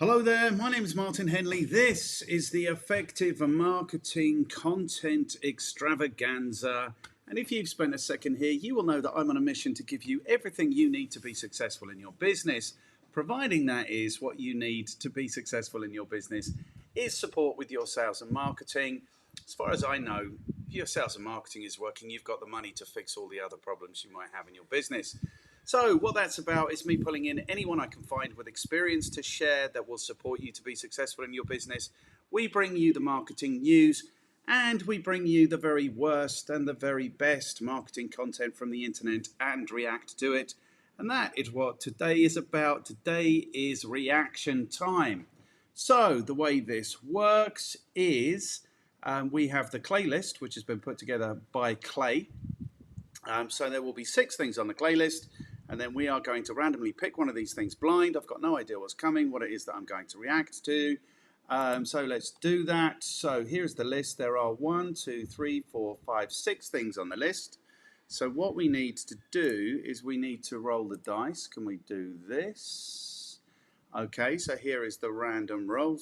Hello there, my name is Martin Henley. This is the Effective Marketing Content Extravaganza. And if you've spent a second here, you will know that I'm on a mission to give you everything you need to be successful in your business, providing that is what you need to be successful in your business is support with your sales and marketing. As far as I know, if your sales and marketing is working, you've got the money to fix all the other problems you might have in your business. So what that's about is me pulling in anyone I can find with experience to share that will support you to be successful in your business. We bring you the marketing news and we bring you the very worst and the very best marketing content from the internet and react to it. And that is what today is about. Today is reaction time. So the way this works is we have the Clay list, which has been put together by Clay. So there will be 6 things on the Clay list. And then we are going to randomly pick one of these things blind. I've got no idea what's coming, what it is that I'm going to react to. So let's do that. So here's the list. There are 1, 2, 3, 4, 5, 6 things on the list. So what we need to do is we need to roll the dice. Can we do this? Okay, so here is the random roll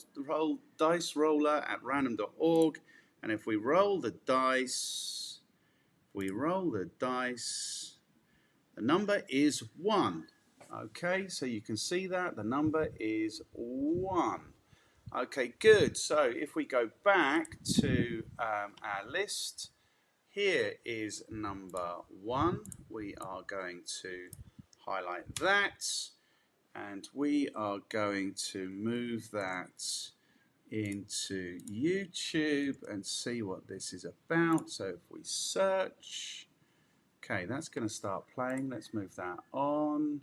dice roller at random.org. And if we roll the dice, the number is 1. Okay, so you can see that the number is 1. Okay, good. So if we go back to our list, here is number 1. We are going to highlight that and we are going to move that into YouTube and see what this is about. So if we search, okay, that's going to start playing. Let's move that on.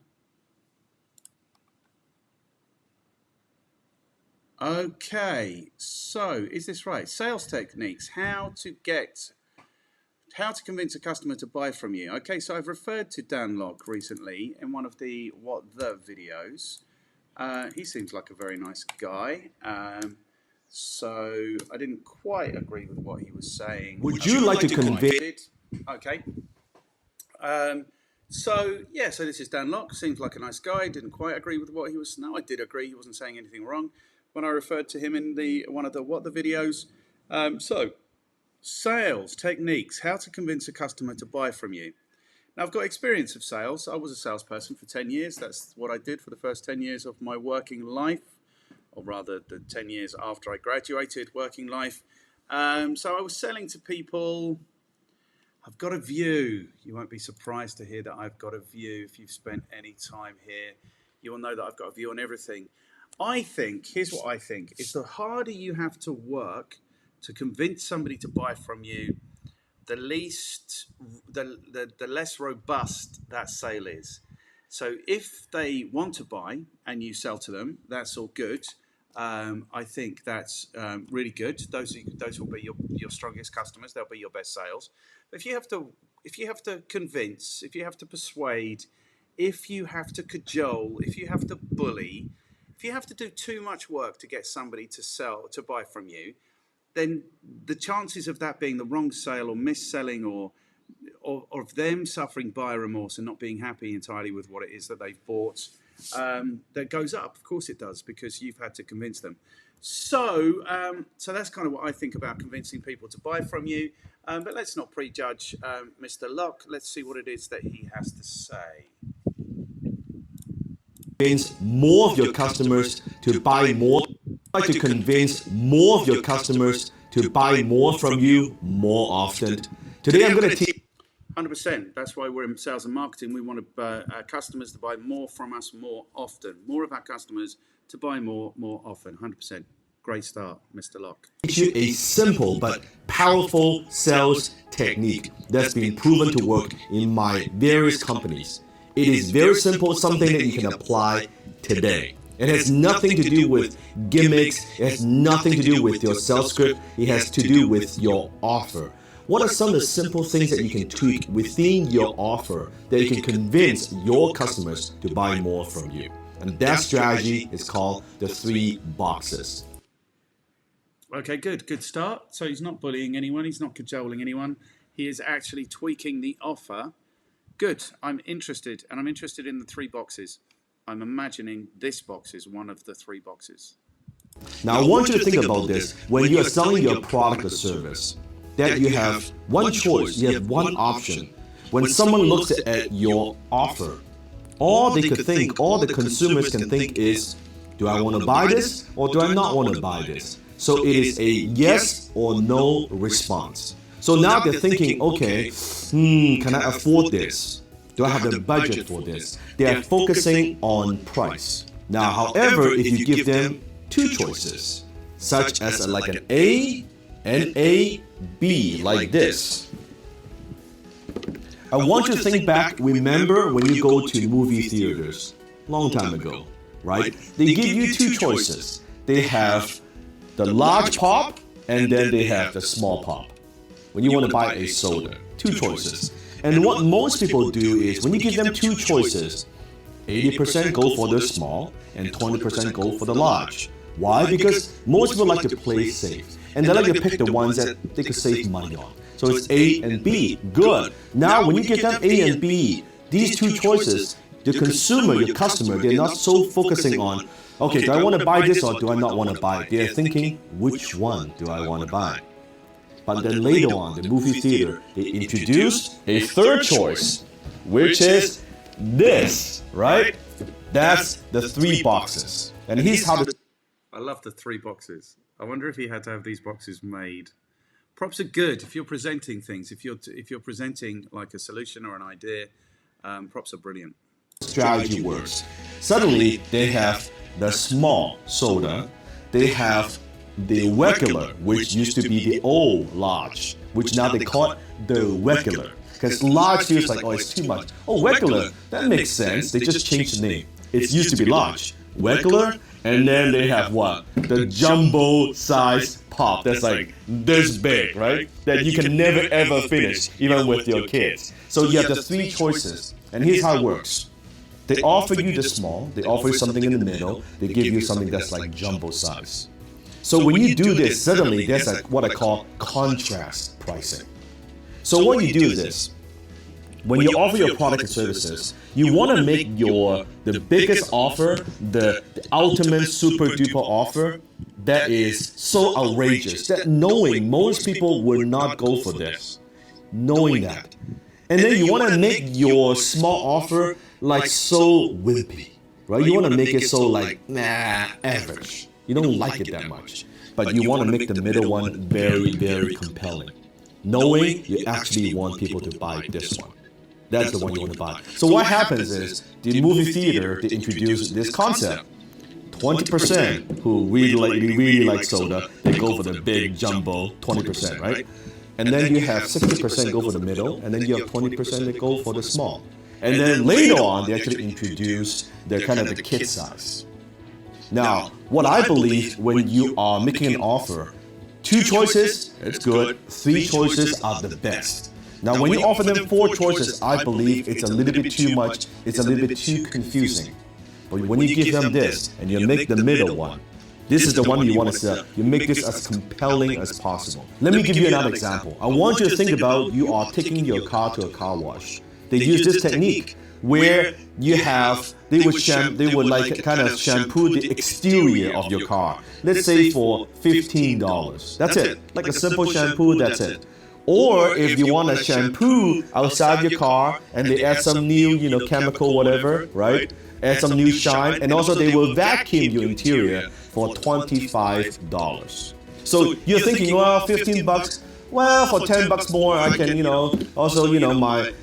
Okay, so is this right? Sales techniques, how to convince a customer to buy from you. Okay, so I've referred to Dan Locke recently in one of the What The videos. He seems like a very nice guy. So I didn't quite agree with what he was saying. Would you like to convince? Okay. So this is Dan Locke. Seems like a nice guy. Didn't quite agree with what he was. No, I did agree. He wasn't saying anything wrong when I referred to him in one of the What The videos. So sales techniques, how to convince a customer to buy from you. Now, I've got experience of sales. I was a salesperson for 10 years. That's what I did for the first 10 years of my working life, or rather the 10 years after I graduated working life. So I was selling to people. I've got a view. You won't be surprised to hear that I've got a view. If you've spent any time here, you will know that I've got a view on everything. Here's what I think, is the harder you have to work to convince somebody to buy from you, the less robust that sale is. So if they want to buy and you sell to them, that's all good. I think that's really good. Those will be your strongest customers. They'll be your best sales. But if you have to convince, if you have to persuade, if you have to cajole, if you have to bully, if you have to do too much work to get somebody to buy from you, then the chances of that being the wrong sale or mis-selling or of them suffering buyer remorse and not being happy entirely with what it is that they've bought, that goes up. Of course it does, because you've had to convince them. So that's kind of what I think about convincing people to buy from you. But let's not prejudge Mr. Locke. Let's see what it is that he has to say. Convince more of your customers to buy more. Try to convince more of your customers to buy more from you more often. Today I'm going to teach 100%. That's why we're in sales and marketing. We want our customers to buy more from us more often. More of our customers to buy more often. 100%. Great start, Mr. Locke. you a simple but powerful sales technique that's been proven to work in my various companies. It is very simple, something that you can apply today. It has nothing to do with gimmicks. It has nothing to do with your sales script. It has to do with your offer. What are some of the simple things that you can tweak within your offer that you can convince your customers to buy more from you? And that strategy is called the 3 boxes. Okay, good start. So he's not bullying anyone. He's not cajoling anyone. He is actually tweaking the offer. Good. I'm interested, and I'm interested in the 3 boxes. I'm imagining this box is one of the 3 boxes. Now, I want you to think about this. When you are selling your product or service, that you have one choice, you have one option. When someone looks at your offer, all they could think, all the consumers can think is, do I want to buy this or do I not want to buy this? So it is a yes or no response. So now they're thinking, okay, can I afford this? Do I have the budget for this? They are focusing on price. Now, however, if you give them 2 choices, such as like an A and a B, like this. I want you to think back, remember when you go to movie theaters, long time ago, right? They give you 2 choices. They have the large pop and then they have the small pop. When you want to buy a soda, 2 choices. And what most people do is when you give them 2 choices, 80% go for the small and 20% go for the large. Why? Because most people like to play safe. And they like to pick the ones that they could save money on. So it's A and B. Good. Now, when you give them A and B, these 2 choices, the consumer, your customer, they're not so focusing on, okay, do I want to buy this or do I not want to buy it? They're thinking, which one do I want to buy? But then later on, the movie theater, they introduced a 3rd choice, which is this, right? That's the 3 boxes. And here's how the... I love the 3 boxes. I wonder if he had to have these boxes made. Props are good if you're presenting things. If you're presenting like a solution or an idea, props are brilliant. Strategy works. Suddenly, they have the small soda. They have the regular, which used to be the old large, which now they call it the regular. Because large feels like, oh, it's too much. Oh, regular, that makes sense. They just changed the name. It used to be large. Regular, and then they have what? The jumbo size pop that's like this big, right? That you can never ever finish, even with your kids. So you have the 3 choices, and here's how it works. They offer you the small, they offer you something in the middle, they give you something that's like jumbo size. So when you do this, suddenly there's like what I call contrast pricing. So what you do is this. When you offer your product and services, you want to make the biggest offer, the ultimate super duper offer that is so outrageous that knowing most people will not go for this, knowing that. And then you want to make your small offer like so wimpy, right? You want to make it so like, average. You don't like it that much. But you want to make the middle one very, very compelling, knowing you actually want people to buy this one. That's the one you want to buy. So what happens is, the movie theater, they introduce this concept. 20% who really like soda, they go for the big jumbo 20%, right? And then you have 60% go for the middle, and then you have 20% that go for the small. And then later on, they actually introduce the kind of the kid size. Now, what I believe when you are making an offer, 2 choices, it's good. 3 choices are the best. Now, when you offer them 4 choices, I believe it's a little bit too much, it's a little bit too confusing. But when you give them this, and you make the middle one, this is the one you want to sell, you make this as compelling as possible. Let me give you another example. I want you to think about you are taking your car to a car wash. They use this technique where you have, they would like kind of shampoo the exterior of your car. Let's say for $15. That's it. Like a simple shampoo, that's it. Or if you want to shampoo outside your car and they add some new, chemical, whatever, right? Add some new shine, and also they will vacuum your interior for $25. So you're thinking, well, $15. Well, for $10 more, I can, also,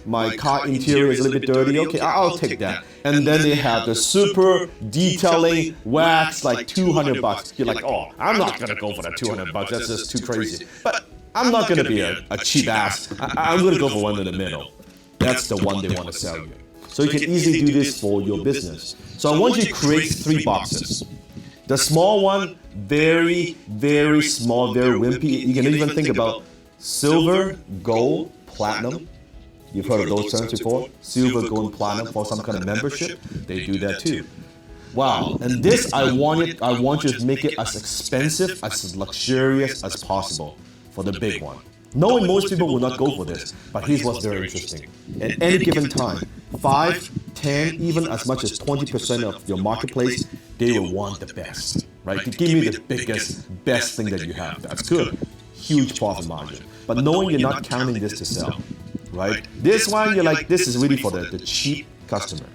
my car interior is a little bit dirty. Okay, I'll take that. And then they have the super detailing wax, like $200. You're like, oh, I'm not gonna go for that $200. That's just too crazy. But I'm not gonna be a cheap ass. I'm gonna go for one in the middle. That's the one they want to sell you. So you can easily do this for your business. So I want you to create 3 boxes. The small one, very, very small, very wimpy. You can even think about silver, gold, platinum. You've heard of those terms before? Silver, gold, and platinum for some kind of membership. They do that too. Wow. And this, I want you to make it as expensive, as luxurious as possible for the big one. Knowing most people will not go for this, but here's what's very interesting. At any given time, $5, 10, even as much as 20% of your marketplace, they will want the best, right? To give me the best thing that you have. That's good. Huge profit margin. But knowing you're not counting this to sell, right? This one, you're like, this is really for the cheap customer.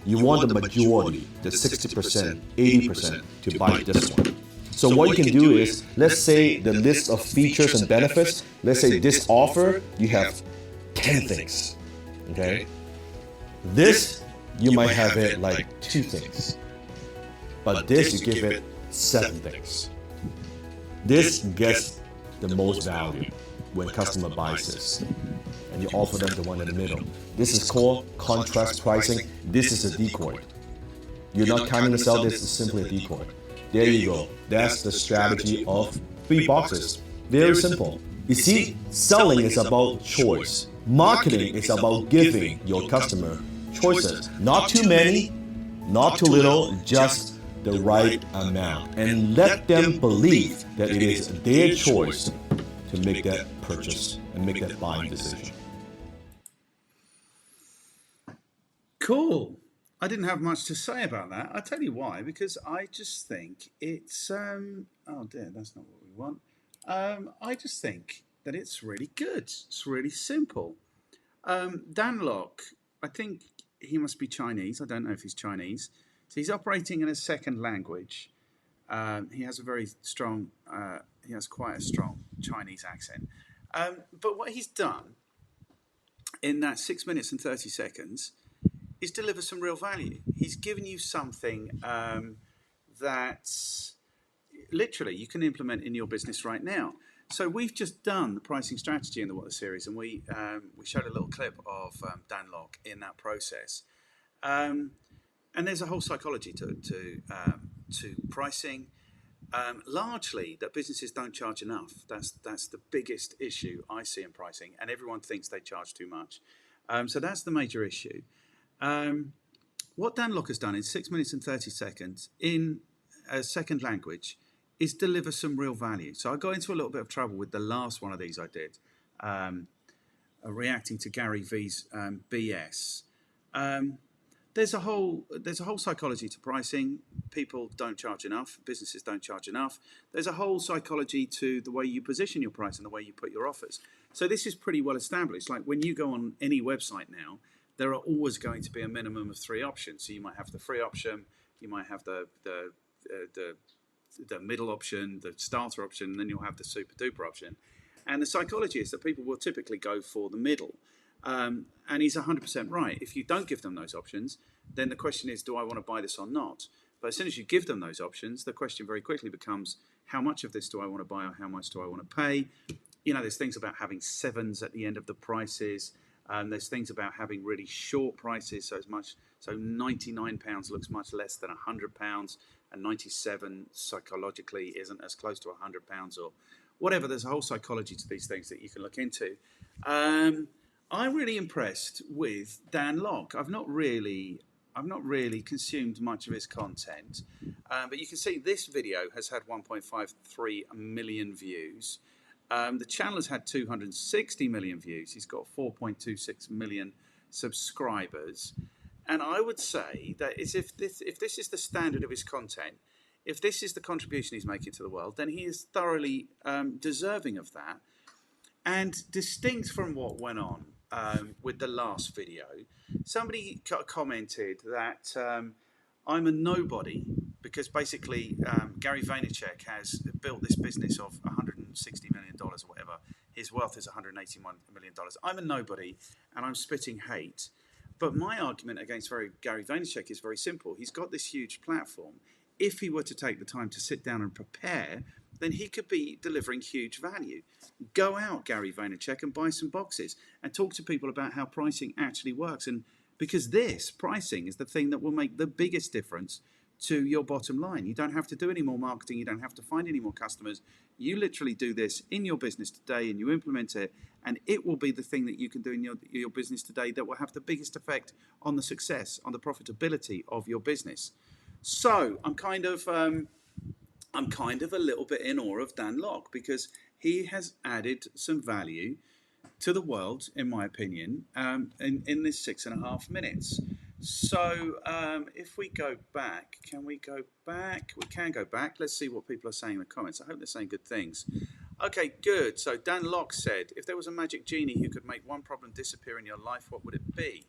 You want the majority, the 60%, 80% to buy this one. So what you can do is, let's say the list of features and benefits, let's say this offer, you have 10 things, okay? This, you might have it like 2 things. But this, you give it 7 things. This gets the most value when customer buys this. And you offer them the one in the middle. This is called contrast pricing. This is a decoy. You're not counting to sell, this is simply a decoy. There you go. That's the strategy of 3 boxes. Very simple. You see, selling is about choice. Marketing is about giving your customer choices. Not too many, not too little, just the right amount. And let them believe that it is their choice to make that purchase and make that buying decision. Cool. I didn't have much to say about that. I'll tell you why, because I just think it's, oh dear, that's not what we want. I just think that it's really good. It's really simple. Dan Lok, I think he must be Chinese. I don't know if he's Chinese. So he's operating in a second language. He has a very strong, he has quite a strong Chinese accent. But what he's done in that 6 minutes and 30 seconds is deliver some real value. He's given you something that literally you can implement in your business right now. So we've just done the pricing strategy in the What the series, and we showed a little clip of Dan Lok in that process. And there's a whole psychology to pricing. Largely, that businesses don't charge enough. That's the biggest issue I see in pricing, and everyone thinks they charge too much. So that's the major issue. What Dan Lok has done in 6 minutes and 30 seconds in a second language is deliver some real value. So I got into a little bit of trouble with the last one of these I did, reacting to Gary V's BS. There's a whole psychology to pricing. People don't charge enough. Businesses don't charge enough. There's a whole psychology to the way you position your price and the way you put your offers. So this is pretty well established. Like when you go on any website now, there are always going to be a minimum of 3 options. So you might have the free option, you might have the middle option, the starter option, and then you'll have the super duper option. And the psychology is that people will typically go for the middle. And he's 100% right. If you don't give them those options, then the question is, do I want to buy this or not? But as soon as you give them those options, the question very quickly becomes, how much of this do I want to buy, or how much do I want to pay? You know, there's things about having 7s at the end of the prices. There's things about having really short prices, so £99 looks much less than £100, and 97 psychologically isn't as close to £100 or whatever. There's a whole psychology to these things that you can look into. I'm really impressed with Dan Lok. I've not really consumed much of his content, but you can see this video has had 1.53 million views. The channel has had 260 million views. He's got 4.26 million subscribers. And I would say that if this is the standard of his content, if this is the contribution he's making to the world, then he is thoroughly deserving of that. And distinct from what went on with the last video, somebody commented that I'm a nobody because basically Gary Vaynerchuk has built this business of $160 million or whatever. His wealth is $181 million. I'm a nobody and I'm spitting hate. But my argument against Gary Vaynerchuk is very simple. He's got this huge platform. If he were to take the time to sit down and prepare, then he could be delivering huge value. Go out, Gary Vaynerchuk, and buy some boxes and talk to people about how pricing actually works. And because this pricing is the thing that will make the biggest difference to your bottom line. You don't have to do any more marketing. You don't have to find any more customers. You literally do this in your business today and you implement it, and it will be the thing that you can do in your business today that will have the biggest effect on the success, on the profitability of your business. So I'm kind of a little bit in awe of Dan Lok because he has added some value to the world, in my opinion, in this 6.5 minutes. So if we go back, can we go back? We can go back. Let's see what people are saying in the comments. I hope they're saying good things. Okay, good. So Dan Locke said, if there was a magic genie who could make one problem disappear in your life, what would it be?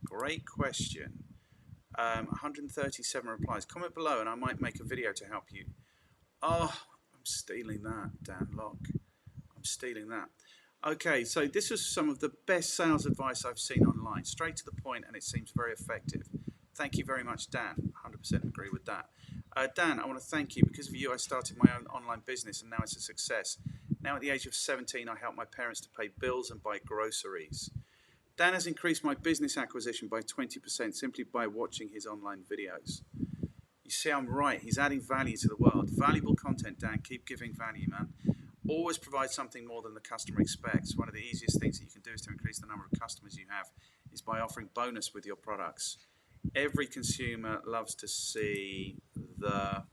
Great question. 137 replies. Comment below and I might make a video to help you. Oh, I'm stealing that, Dan Locke. I'm stealing that. Okay, so this was some of the best sales advice I've seen online. Straight to the point, and it seems very effective. Thank you very much, Dan. 100% agree with that. Dan, I want to thank you. Because of you, I started my own online business, and now it's a success. Now at the age of 17, I help my parents to pay bills and buy groceries. Dan has increased my business acquisition by 20% simply by watching his online videos. You see, I'm right. He's adding value to the world. Valuable content, Dan. Keep giving value, man. Always provide something more than the customer expects. One of the easiest things that you can do is to increase the number of customers you have is by offering bonus with your products. Every consumer loves to see the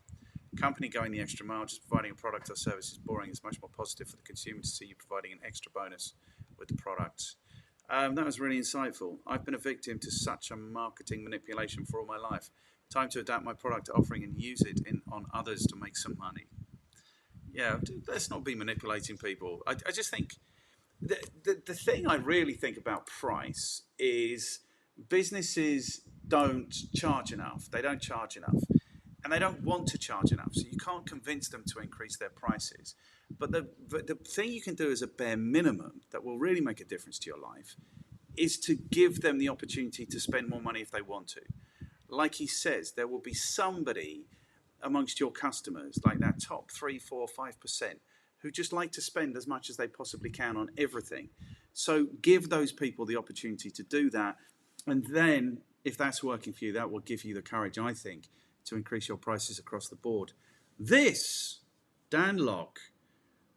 company going the extra mile. Just providing a product or service is boring. It's much more positive for the consumer to see you providing an extra bonus with the product. That was really insightful. I've been a victim to such a marketing manipulation for all my life. Time to adapt my product offering and use it on others to make some money. Yeah, let's not be manipulating people. I just think the thing I really think about price is businesses don't charge enough. They don't charge enough. And they don't want to charge enough. So you can't convince them to increase their prices. But the thing you can do as a bare minimum that will really make a difference to your life is to give them the opportunity to spend more money if they want to. Like he says, there will be somebody amongst your customers, like that top 3, 4, 5%, who just like to spend as much as they possibly can on everything. So give those people the opportunity to do that. And then if that's working for you, that will give you the courage, I think, to increase your prices across the board. This, Dan Locke,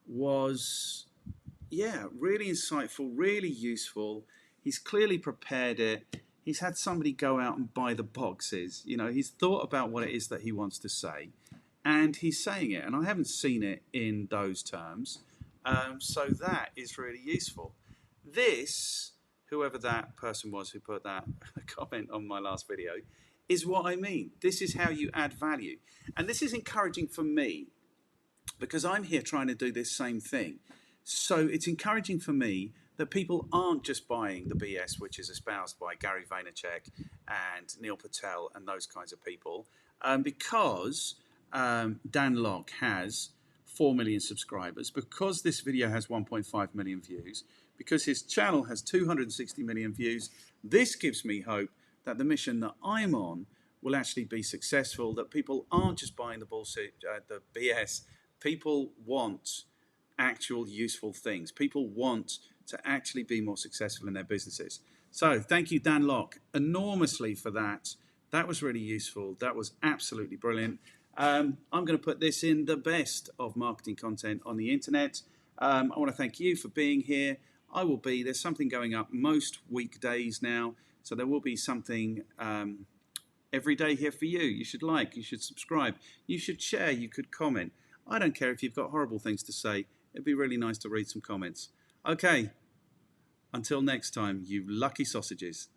was, really insightful, really useful. He's clearly prepared it. He's had somebody go out and buy the boxes. He's thought about what it is that he wants to say, and he's saying it. And I haven't seen it in those terms. So that is really useful. This, whoever that person was who put that comment on my last video, is what I mean. This is how you add value. And this is encouraging for me because I'm here trying to do this same thing. So it's encouraging for me that people aren't just buying the BS which is espoused by Gary Vaynerchuk and Neil Patel and those kinds of people, because Dan Locke has 4 million subscribers, because this video has 1.5 million views, because his channel has 260 million views. This gives me hope that the mission that I'm on will actually be successful, that people aren't just buying the bullshit, the BS. People want actual useful things. People want to actually be more successful in their businesses. So thank you, Dan Locke, enormously for that. That was really useful. That was absolutely brilliant. I'm going to put this in the best of marketing content on the internet. I want to thank you for being here. There's something going up most weekdays now. So there will be something every day here for you. You should subscribe, you should share, you could comment. I don't care if you've got horrible things to say. It'd be really nice to read some comments. Okay, until next time, you lucky sausages.